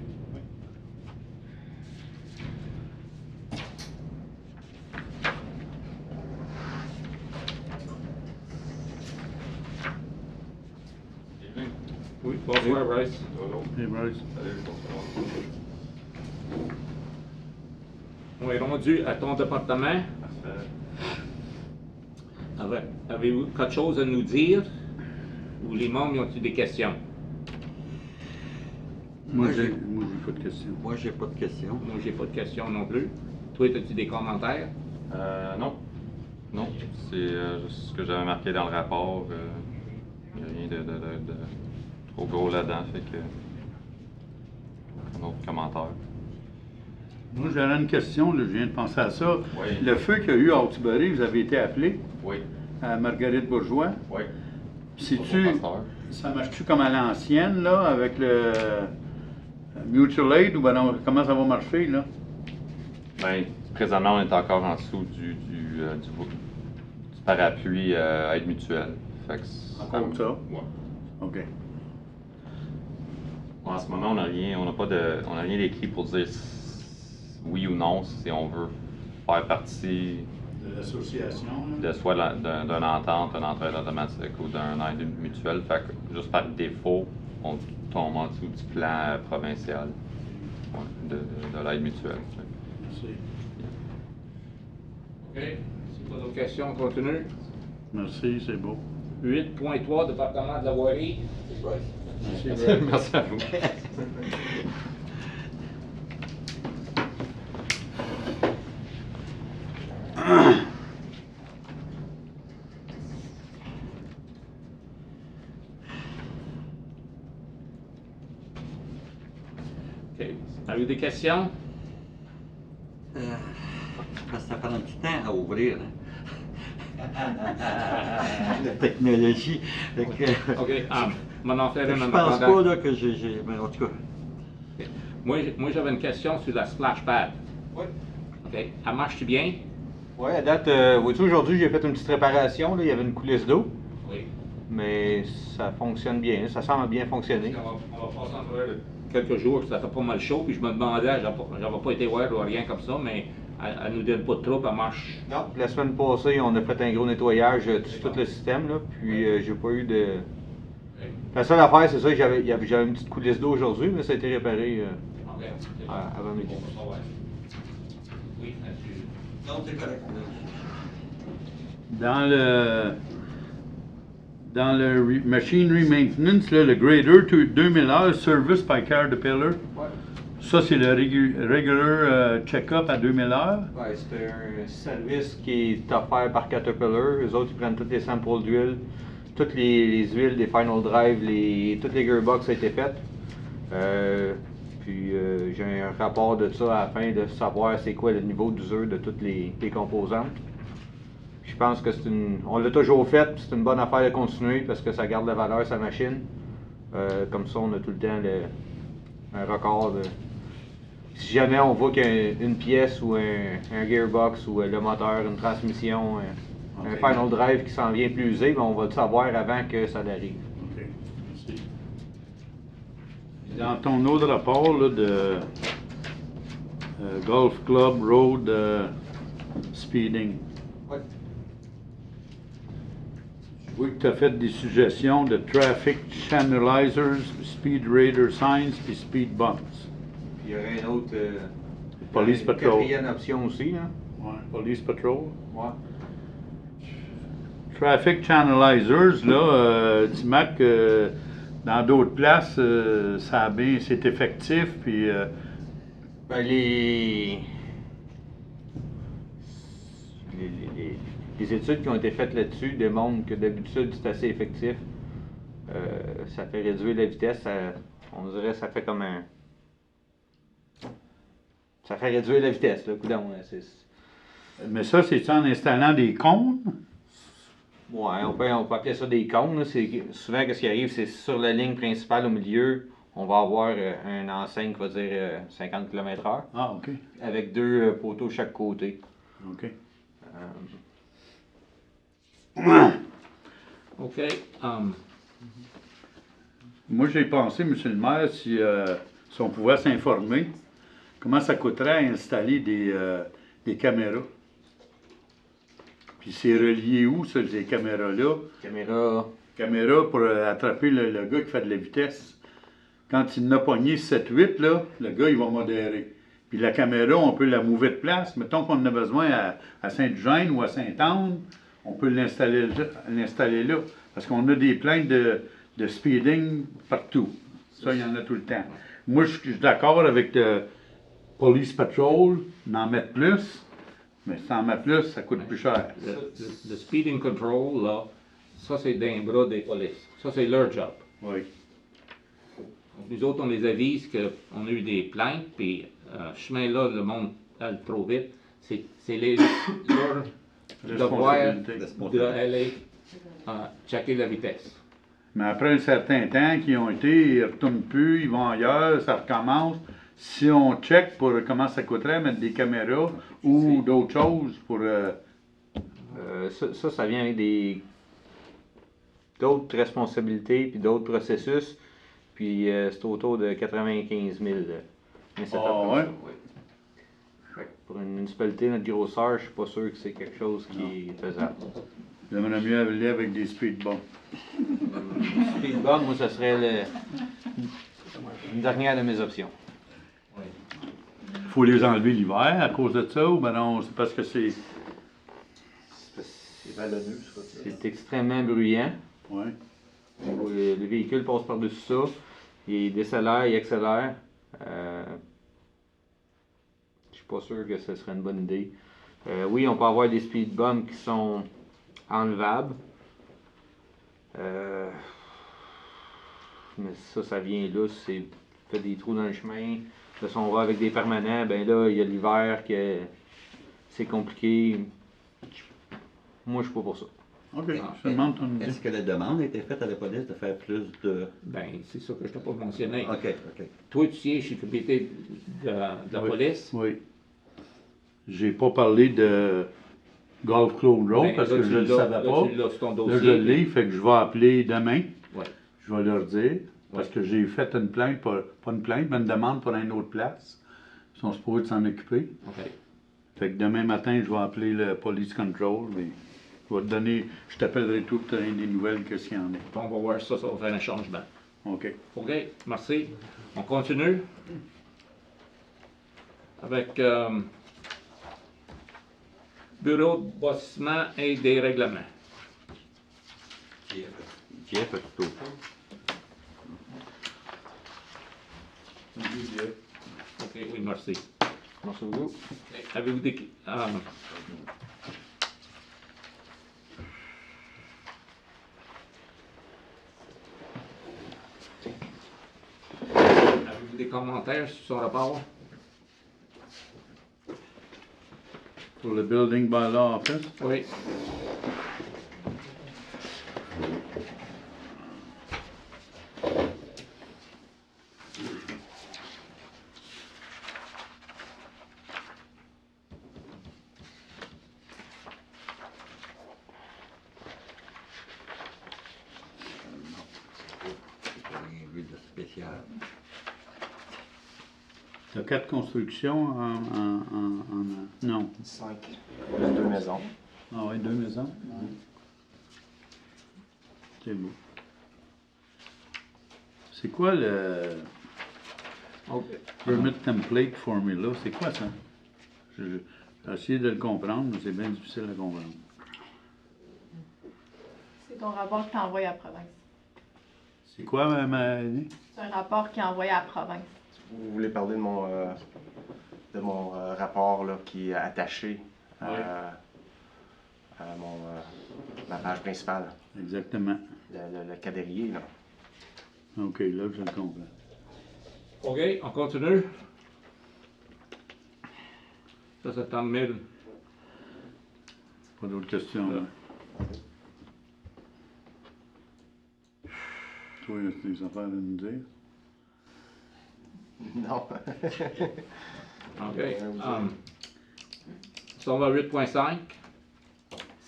Oui, bonsoir Bryce. Hey, Bryce. On est rendu à ton département. Avez-vous quelque chose à nous dire? Ou les membres ont-ils des questions? Moi, j'ai pas de questions. Moi, j'ai pas de questions. Moi, j'ai pas de questions non plus. Toi, as-tu des commentaires? Non. Non, c'est juste ce que j'avais marqué dans le rapport. Il n'y a rien de trop gros là-dedans, fait que. Un autre commentaire. Moi, j'aurais une question, là, je viens de penser à ça. Oui. Le feu qu'il y a eu à Hawkesbury, vous avez été appelé? Oui. À Marguerite Bourgeois? Oui. Si-tu, ça marche-tu comme à l'ancienne, là, avec le Mutual Aid, ou ben non, comment ça va marcher, là? Ben, présentement, on est encore en dessous du parapluie aide mutuelle. Fait que Encore ça? Ouais. OK. En ce moment, on n'a rien d'écrit pour dire oui ou non si on veut faire partie De l'association, de soit d'une entente, d'une entraide automatique ou d'un aide mutuelle. Fait que juste par défaut, on tombe en dessous du plan provincial de l'aide mutuelle. Merci. OK. Si pas d'autres questions, on continue. Merci, c'est beau. 8.3, département de la voirie. Merci, Merci à vous. OK. Avez-vous des questions? Parce que ça prend un petit temps à ouvrir. La technologie. Fait que, OK. M'en en faire une je en pense attendant. pas là, que j'ai. Mais en tout cas. OK. Moi j'avais une question sur la splash pad. Oui. OK. Elle marche-tu bien? Oui, à date, vois-tu, aujourd'hui, j'ai fait une petite réparation. Là, il y avait une coulisse d'eau. Oui. Mais ça fonctionne bien. Ça semble bien fonctionner. On va passer en travers de quelques jours, ça fait pas mal chaud, puis je me demandais, j'avais pas été voir ou rien comme ça, mais elle nous donne pas de trouble, elle marche. Non, la semaine passée, on a fait un gros nettoyage de tout le système. Là, puis, j'ai pas eu de. La seule affaire, c'est ça, j'avais une petite coulisse d'eau aujourd'hui, mais ça a été réparé avant midi. Oui, là-dessus. Non, c'est correct. Dans le machinery maintenance, là, le grader 2000 heures, service by Caterpillar. Ouais. Ça, c'est le regular check-up à 2000 heures. Ouais, c'est un service qui est offert par Caterpillar. Eux autres, ils prennent tous les samples d'huile, toutes les huiles des final drive, toutes les gearbox ont été faites. Puis j'ai un rapport de ça afin de savoir c'est quoi le niveau d'usure de toutes les composantes. Je pense que on l'a toujours fait, puis c'est une bonne affaire de continuer parce que ça garde la valeur de sa machine. Comme ça, on a tout le temps un record de. Si jamais on voit qu'il y a une pièce ou un gearbox ou le moteur, une transmission, un final drive qui s'en vient plus usé, ben on va le savoir avant que ça arrive. OK, merci. Dans ton autre rapport là, de Golf Club Road Speeding, Ouais. je vois que tu as fait des suggestions de traffic channelizers, speed radar signs et speed bumps. Puis il y aurait une autre. Police une patrol. quatrième option aussi. Là. Ouais, police patrol. Ouais. Traffic channelizers, là, tu marques Dans d'autres places, c'est effectif, puis... Ben, les études qui ont été faites là-dessus démontrent que d'habitude, c'est assez effectif. Ça fait réduire la vitesse, on dirait que ça fait comme un... Ça fait réduire la vitesse, là, coudonc, Mais ça, c'est en installant des cônes? Ouais, on peut appeler ça des cônes. Là. Souvent, ce qui arrive, c'est sur la ligne principale au milieu, on va avoir une enseigne qui va dire 50 km/h. Ah, OK. Avec deux poteaux chaque côté. OK. OK. Moi, j'ai pensé, M. le maire, si on pouvait s'informer, comment ça coûterait à installer des caméras. Puis c'est relié où, ça, ces caméras-là? Caméra pour attraper le gars qui fait de la vitesse. Quand il en a pogné 7-8, là, le gars, il va modérer. Puis la caméra, on peut la mouver de place. Mettons qu'on en a besoin à Sainte-Jeanne ou à Sainte-Anne, on peut l'installer là. Parce qu'on a des plaintes de speeding partout. Ça, il y en a tout le temps. Moi, je suis d'accord avec le Police Patrol, d'en mettre plus. Mais si t'en mets plus, ça coûte plus cher. Le speeding control, là, ça c'est d'un bras des polices. Ça c'est leur job. Oui. Donc, nous autres, on les avise qu'on a eu des plaintes, puis ce chemin-là, le monde allait trop vite. C'est leur devoir d'aller checker la vitesse. Mais après un certain temps qu'ils ont été, ils ne retournent plus, ils vont ailleurs, ça recommence. Si on check pour comment ça coûterait mettre des caméras ou d'autres choses pour... Ça vient avec d'autres responsabilités puis d'autres processus. Puis c'est autour de 95 000. Ouais. Pour une municipalité de notre grosseur, je suis pas sûr que c'est quelque chose qui est faisable. J'aimerais mieux aller avec des speed bumps. Speed bump, moi, ça serait une dernière de mes options. Il faut les enlever l'hiver à cause de ça ou ben non, c'est parce que c'est... C'est vallonneux, ça. C'est extrêmement bruyant. Ouais. Le véhicule passe par-dessus ça, il décélère, il accélère. Je suis pas sûr que ce serait une bonne idée. Oui, on peut avoir des speed bumps qui sont enlevables. Mais ça vient là, c'est fait des trous dans le chemin. Là, si on va avec des permanents, ben là, il y a l'hiver que c'est compliqué. Moi, je suis pas pour ça. OK. Je demande ton idée. Est-ce que la demande a été faite à la police de faire plus de... Ben, c'est ça que je t'ai pas mentionné. OK. Toi, tu sièges chez le comité de la police. Oui. J'ai pas parlé de Golf Club Road Ben, parce là, que je ne le savais pas. Tu l'as sur ton Là, dossier. je l'ai, fait que je vais appeler demain. Ouais. Je vais leur dire, parce que j'ai fait une plainte, pas une plainte, mais une demande pour une autre place. Ils sont supposés s'en occuper. OK. Fait que demain matin, je vais appeler le Police Control. Mais je vais te donner, je t'appellerai tout pour te donner des nouvelles que s'il y en a. On va voir ça va faire un changement. OK. OK, merci. On continue avec Bureau de bâtiment et des règlements. Jeff, plutôt. OK, oui, merci. Merci beaucoup. Avez-vous des... Avez-vous des commentaires sur son rapport? Pour le Building by Law Office? Oui. Rien vu de spécial. Tu as 4 constructions non. 5. Plus 2 maisons. Ah oui, 2 maisons? Ouais. C'est beau. C'est quoi le Permit Template Formula? C'est quoi ça? J'ai essayé de le comprendre, mais c'est bien difficile à comprendre. C'est ton rapport que tu envoies à la province. C'est quoi, C'est un rapport qui est envoyé à la province. Vous voulez parler de mon rapport là, qui est attaché à ma page principale. Exactement. Le cadérier, là. OK, là, je le comprends. OK, on continue. Ça, c'est tant de 1000. Pas d'autres questions, là. Toi, y a des affaires à nous dire? Non. OK. On va à 8.5.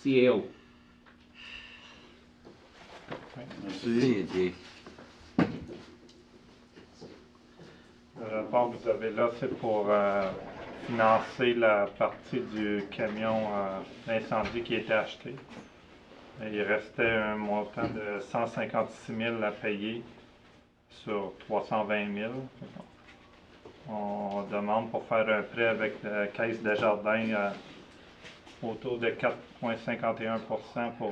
CAO. Merci. Le rapport que vous avez là, c'est pour financer la partie du camion d'incendie qui était acheté. Et il restait un montant de 156 000 à payer sur 320 000. On demande pour faire un prêt avec la Caisse Desjardins autour de 4,51 pour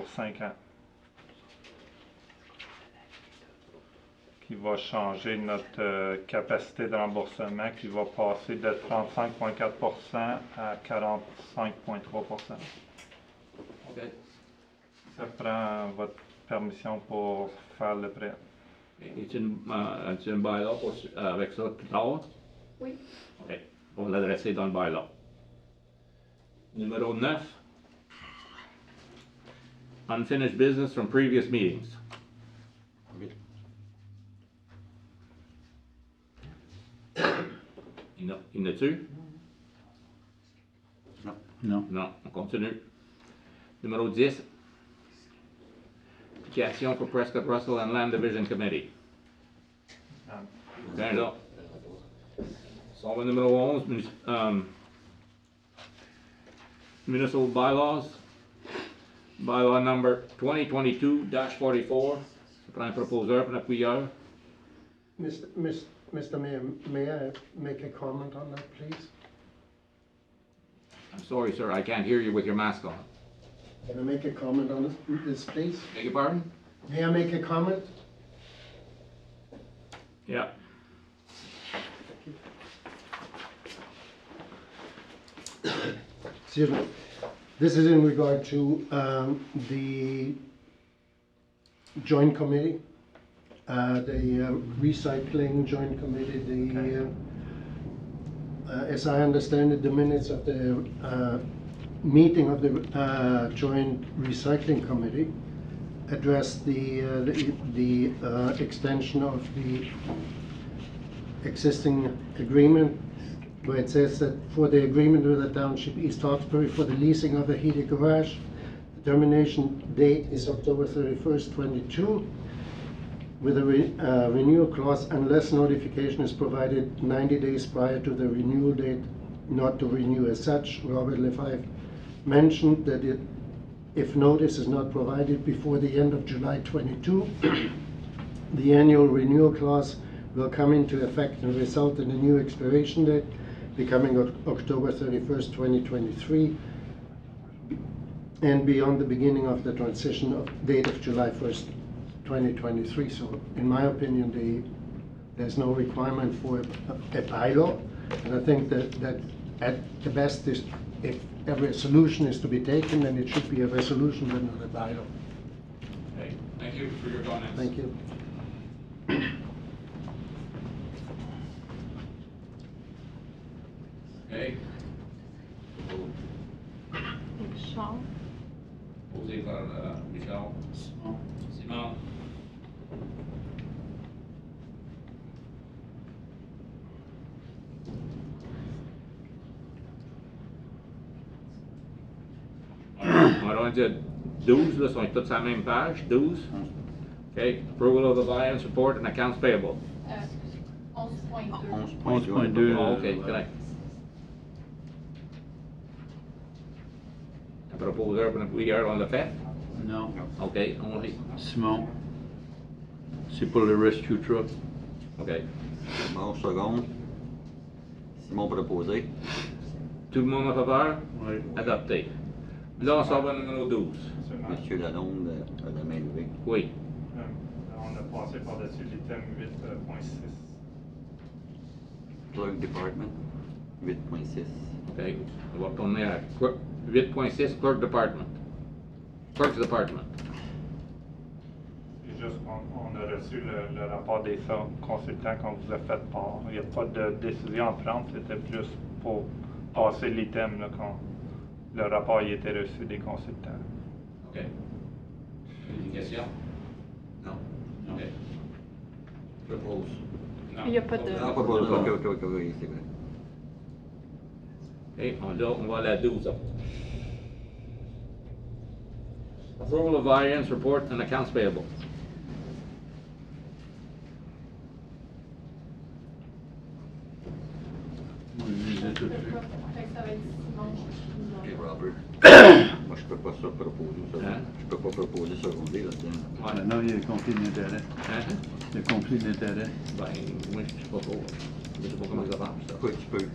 5 ans. Qui va changer notre capacité de remboursement, qui va passer de 35,4 à 45,3 OK. Ça prend votre permission pour faire le prêt. As-tu une bylaw avec ça plus tard? Oui. OK. On va l'adresser dans le bylaw. Numéro 9. Unfinished business from previous meetings. Il y en a-tu? Non. Non. Non, on continue. Numéro 10. Application for Prescott Russell and Land Division Committee. Bien là. So, on va numéro 11. Municipal bylaws. Bylaw number 2022-44. Ça prend un proposeur et un appuyeur. Mr. Mayor, may I make a comment on that, please? I'm sorry, sir, I can't hear you with your mask on. Can I make a comment on this, please? Beg your pardon? May I make a comment? Yeah. Excuse me. This is in regard to the joint committee, the recycling joint committee. As I understand it, the minutes of the meeting of the joint recycling committee addressed the extension of the existing agreement, where it says that for the agreement with the Township East Hawkesbury for the leasing of a heated garage, the termination date is October 31st, 22, with a renewal clause unless notification is provided 90 days prior to the renewal date not to renew as such. Robert Lefebvre mentioned that if notice is not provided before the end of July 22, the annual renewal clause will come into effect and result in a new expiration date becoming October 31st, 2023, and beyond the beginning of the transition date of July 1st, 2023. So in my opinion, there's no requirement for a bylaw, and I think that at the best is if every solution is to be taken, then it should be a resolution but not a bylaw. Okay, thank you for your comments. Thank you. Okay. Michelle? Posé par Michel. Simon. On va dire 12, là, sont tous sur la même page, 12. Okay, approval of the variance report and accounts payable. 11.2. 11.2. Oh, okay, correct. Un proposeur pour un appuyeur, on l'a fait? Non. OK, only. Simon. C'est pour le rescue truck. OK. Simon seconde. Simon proposé. Tout le monde en faveur? Oui. Adopté. Là, on s'en va au numéro 12. Monsieur Lalonde a la main levée. Oui. On n'a passer par-dessus l'item 8.6. Clerk Department, 8.6. OK. On va retourner à 8.6, Clerk Department. Clerk's Department. C'est juste qu'on a reçu le rapport des consultants qu'on vous a fait part. Il n'y a pas de décision à prendre, c'était plus pour passer l'item là, quand le rapport y était reçu des consultants. OK. Des questions? Non. OK. Propose. Non. Il n'y a pas de... Ah, pas pour ok, oui, c'est vrai. OK, on va à la 12. Approval of variance report and accounts payable. Moi, je les ai tout de suite. Fait que ça va être Simon. Ok, Robert. Moi, je peux pas ça proposer ça. Hein? Je peux pas proposer secondé là-dedans. Maintenant, il y a le conflit d'intérêt. Hein? Le conflit d'intérêt. Ben, moi, je suis pas pour. Je sais pas comment ça marche, ça. Oui, tu peux.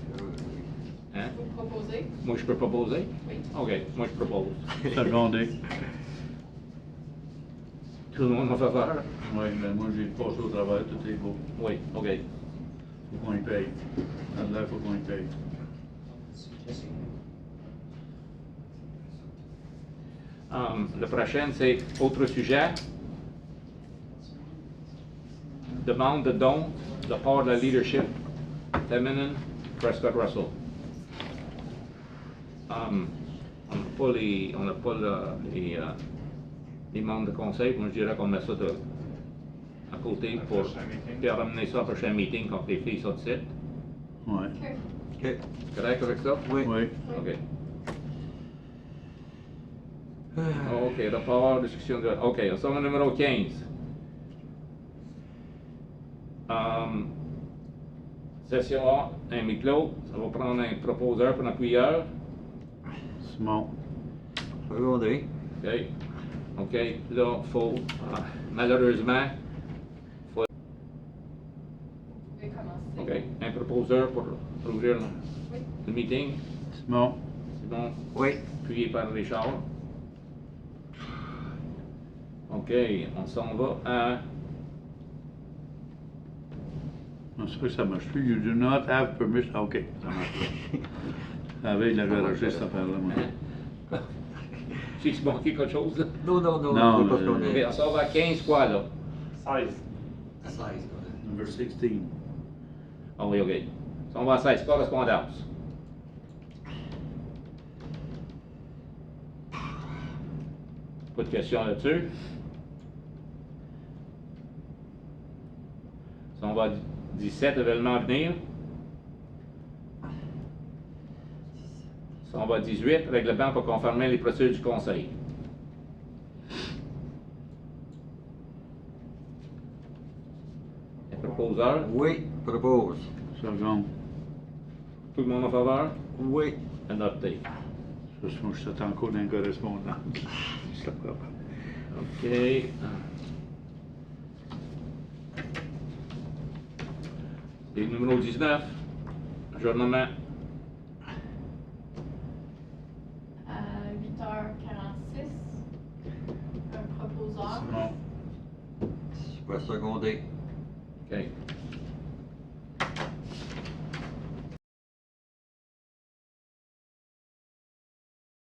Hein? Vous proposez? Moi, je peux proposer? Oui. OK, moi, je propose. Secondé. Tout le monde va faire faire? Oui, mais moi, j'ai passé au travers, tout est beau. Oui, OK. Faut qu'on y paye. Là, faut qu'on y paye. Le prochain, c'est autre sujet. Demande de don de part de la leadership féminine Prescott Russell. On n'a pas les membres de conseil. Moi, je dirais qu'on met ça à côté pour puis ramener ça au prochain meeting quand les filles sont de site. Oui. OK. Correct avec ça? Oui. Oui. OK. OK, rapport, discussion de... OK, on s'en va au numéro 15. Session A, un mi-clos. Ça va prendre un proposeur pour un appuyeur. Simon. Secondé. OK. OK, là, il faut... malheureusement, faut... Vous pouvez commencer. OK, un proposeur pour ouvrir le meeting. Simon. Simon. Oui. Appuyé par Richard. OK, on s'en va à... Non, c'est pas que ça marche plus. You do not have permission. Ah, OK, ça marche plus. La veille, il avait arraché cette affaire-là, moi. J'ai-tu manqué quelque chose, là? Non. Non, pas ce qu'on OK, est. on s'en va à 15 quoi, là? 16. 16. Number 16. Ah oui, OK. On va à 16, correspondance. Pas de questions là-dessus. Si on va à 17, événements à venir. Si on va à 18, règlement pour confirmer les procédures du conseil. Les proposeurs, Oui, propose. Second. tout le monde en faveur? Oui. Adopté. Ça, moi, je suis encore dans le correspondant. OK. Et numéro 19, ajournement. À 8h46, un proposeur. Simon. Je peux seconder. OK.